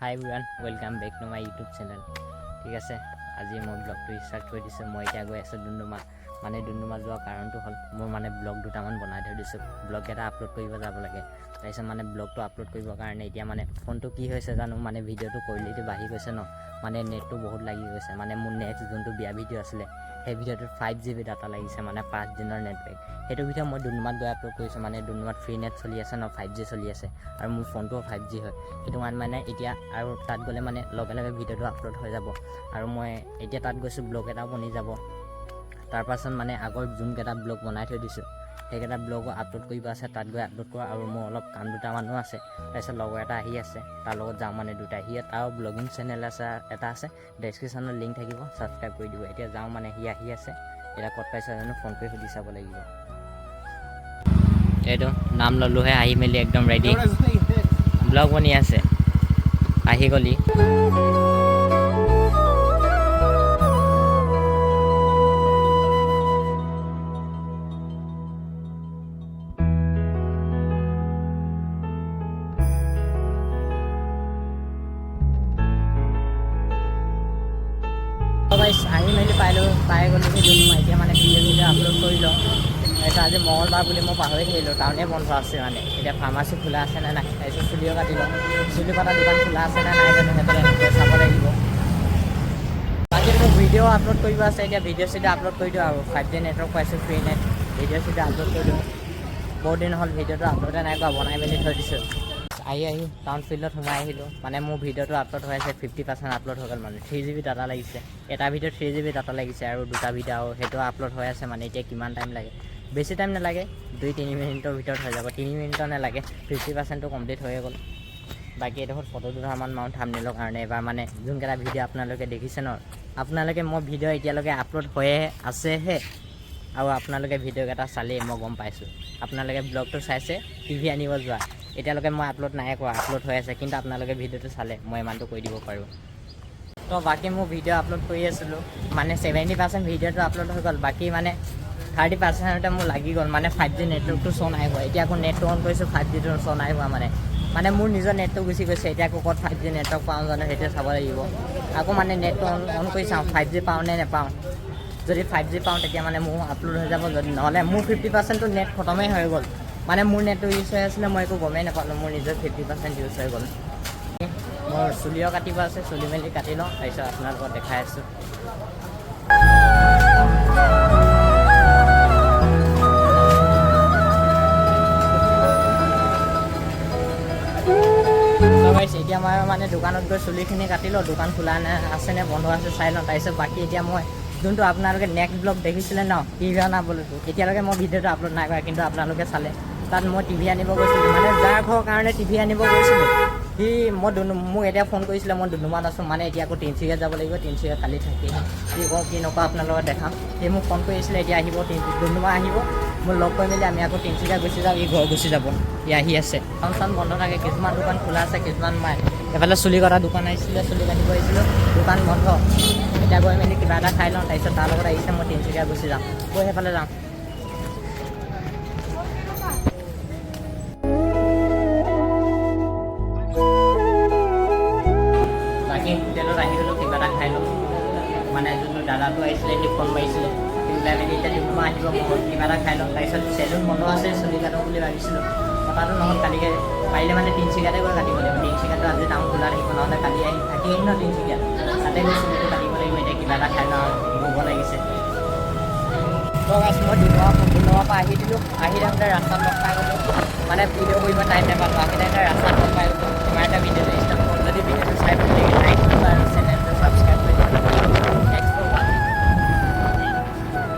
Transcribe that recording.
High everyone, welcome back to my YouTube channel. ঠিক আছে, আজি মই ব্লগটো ষ্টাৰ্ট কৰি দিছোঁ। মই এতিয়া গৈ আছোঁ ডুমডুমা। ডুমডুমা যোৱাৰ কাৰণটো হ'ল মোৰ ব্লগ দুটামান বনাই থৈ দিছোঁ। ব্লগ এটা আপলোড কৰিব যাব লাগে। তাৰপিছত ব্লগটো আপলোড কৰিবৰ কাৰণে এতিয়া ফোনটো কি হৈছে জানো, ভিডিঅ'টো কোৱালিটি বাঢ়ি গৈছে ন, নেটটো বহুত লাগি গৈছে। মোৰ নেক্সট যোনটো বিয়া ভিডিঅ' আছিলে সেই ভিডিঅ'টোত 5GB ডাটা লাগিছে, 5 দিনৰ নেট পেক। সেইটো ভিডিঅ' মই ডুমডুমাত গৈ আপলোড কৰিছোঁ। ডুমডুমাত ফ্ৰী নেট চলি আছে ন, 5G চলি আছে আৰু মোৰ ফোনটোও 5G হয়। সেইটো এতিয়া আৰু তাত গ'লে লগে লগে ভিডিঅ'টো আপলোড হৈ যাব। আৰু মই এতিয়া তাত গৈছোঁ, ব্লগ এটাও বনি যাব। তাৰপাছত আগৰ যোনকেইটা ব্লগ বনাই থৈ দিছোঁ সেইকেইটা ব্লগো আপলোড কৰিব আছে, তাত গৈ আপলোড কৰা। আৰু মোৰ অলপ কাম দুটামানো আছে। তাৰপিছত লগৰ এটা আহি আছে, তাৰ লগত যাওঁ দুটাই। সি তাৰ ব্লগিং চেনেল এটা আছে, ডেছক্ৰিপশ্যনত লিংক থাকিব, ছাবস্ক্ৰাইব কৰি দিব। এতিয়া যাওঁ সি আহি আছে। এতিয়া ক'ত পাইছে জানো, ফোন কৰি সুধি চাব লাগিব। এইটো নাম ল'লোহে, আহি মেলি একদম ৰেডি, ব্লগ বনি আছে। আহি গলি আহি মেলি পাই গ'লো ডুমডুমা। এতিয়া ভিডিঅ' আপলোড কৰি লওঁ। তাৰপিছত আজি মঙলবাৰ বুলি মই পাহৰি থাকিলোঁ, টাউনে বন্ধ আছে। এতিয়া ফাৰ্মাচী খোলা আছে নে নাই, তাৰপিছত চুলিও কাটি লওঁ। চুলি কটা দোকান খোলা আছে নে নাই জানো, সেইফালে চাব লাগিব। বাকী মোৰ ভিডিঅ' আপলোড কৰিব আছে। এতিয়া ভিডিঅ' আপলোড কৰি দিওঁ আৰু 5G নেটৱৰ্ক পাইছোঁ, ফ্ৰী নেট। ভিডিঅ' আপলোড কৰি দিওঁ। বহুত দিন হ'ল ভিডিঅ'টো আপলোডে নাই কৰা, বনাই মেলি থৈ দিছোঁ। আহি টাউন ফিল্ডত সোমাই আহিলোঁ। মোৰ ভিডিঅ'টো আপলোড হৈ আছে, 50% আপলোড হৈ গ'ল। 3GB ডাটা লাগিছে। এটা ভিডিঅ'ত 3GB ডাটা লাগিছে আৰু দুটা ভিডিঅ' সেইটো আপলোড হৈ আছে। এতিয়া কিমান টাইম লাগে, বেছি টাইম নালাগে, 2-3 মিনিটৰ ভিতৰত হৈ যাব। 3 মিনিটৰ নালাগে, 50%টো কমপ্লিট হৈয়ে গ'ল। বাকী এইডোখৰত ফটো দুটামান মাউণ্ট থাম্বনেইলৰ কাৰণে। এবাৰ যোনকেইটা ভিডিঅ' আপোনালোকে দেখিছে ন, আপোনালোকে মোৰ ভিডিঅ' এতিয়ালৈকে আপলোড হৈয়ে আছেহে। আৰু আপোনালোকে ভিডিঅ'কেইটা চালেই মই গম পাইছোঁ। আপোনালোকে ব্লগটো চাইছে, টিভি আনিব যোৱা। এতিয়ালৈকে মই আপলোড নাই কৰা, আপলোড হৈ আছে। কিন্তু আপোনালোকে ভিডিঅ'টো চালে মই ইমানটো কৈ দিব পাৰোঁ। তো বাকী মোৰ ভিডিঅ' আপলোড কৰি আছিলোঁ, 70% ভিডিঅ'টো আপলোড হৈ গ'ল। বাকী 30%তে মোৰ লাগি গ'ল। 5G নেটৱৰ্কটো শ্ব' নাই হোৱা। এতিয়া আকৌ নেটটো অন কৰিছোঁ, 5Gটো শ্ব' নাই হোৱা। মোৰ নিজৰ নেটটো গুচি গৈছে। এতিয়া আকৌ ক'ত 5G নেটৱৰ্ক পাওঁ জানো, সেইটোৱে চাব লাগিব। আকৌ নেটটো অন কৰি চাওঁ, 5G পাওঁ নে নেপাওঁ। যদি 5G পাওঁ তেতিয়া মোৰ আপলোড হৈ যাব। যদি নহ'লে মোৰ 50%টো নেট খতমেই হৈ গ'ল। মোৰ নেটটো ইউজ হৈ আছিলে, মই একো গমেই নাপালোঁ। মোৰ নিজৰ 50% ইউজ হৈ গ'ল। মোৰ চুলিও কাটিব আছে, চুলি মেলি কাটি লওঁ, তাৰপিছত আপোনালোকক দেখাই আছোঁ। এতিয়া মই দোকানত গৈ চুলিখিনি কাটি লওঁ। দোকান খোলা আছে নে বন্ধ আছে চাই লওঁ। তাৰপিছত বাকী এতিয়া মই যোনটো আপোনালোকে নেক্সট ব্লগ দেখিছিলে ন, টিভি অনা বুলিতো, এতিয়ালৈকে মই ভিডিঅ'টো আপলোড নাই কৰা, কিন্তু আপোনালোকে চালে। তাত মই টিভি আনিব গৈছিলোঁ, যাৰ ঘৰৰ কাৰণে টিভি আনিব গৈছিলোঁ, মোক এতিয়া ফোন কৰিছিলে। মই ডুমডুমাত আছোঁ, এতিয়া আকৌ তিনিচুকীয়াত যাব লাগিব। তিনিচুকীয়াত কালি থাকি কি কওঁ কি নকওঁ আপোনালোকক দেখাম। সি মোক ফোন কৰিছিলে, এতিয়া আহিব ডুমডুমা আহিব। মোক লগ কৰি মেলি আমি আকৌ তিনিচুকীয়া গুচি যাওঁ, ঘৰ গুচি যাব। আহি আছে। টাউন বন্ধ থাকে, কিছুমান দোকান খোলা আছে, কিছুমান নাই। এফালে চুলি কটা দোকান আহিছিলে, চুলি কাটিব আহিছিলোঁ, দোকান বন্ধ। এতিয়া গৈ মেলি কিবা এটা খাই লওঁ, তাৰপিছত তাৰ লগত আহিছে, মই তিনিচুকীয়া গুচি যাওঁ। গৈ সেইফালে যাওঁ। বাকী হোটেলত আহি গ'লোঁ, কিবা এটা খাই লওঁ। যোনটো দাদাটো আহিছিলে, সি ফোন মাৰিছিলে। ওলাই মেলি এতিয়া ডুমডুমা আহিব, মই কিবা এটা খাই লওঁ। তাৰপিছত চেলুন বন্ধ আছে, চুলি কাটো বুলি ভাবিছিলোঁ। কটাটো নহ'ল, কালিকৈ পাৰিলে তিনিচুকীয়াতে গৈ কাটিব লাগিব। তিনিচুকীয়াটো আজি টাউন খোলা থাকিব, নহ'লে কালি থাকি আহিম ন তিনিচুকীয়াত, তাতে গৈ চুলিটো কাটিব লাগিব। এতিয়া কিবা এটা খাই লওঁ, ভোক লাগিছে। তো মই ডুমডুমাৰ পৰা আহি দিলোঁ। আহি থাকোঁতে ৰাস্তাত লগ পাই গ'লোঁ, ভিডিঅ' কৰিব টাইম নাপালোঁ। আহি থাকোঁতে ৰাস্তাত লগ পাই গ'লোঁ।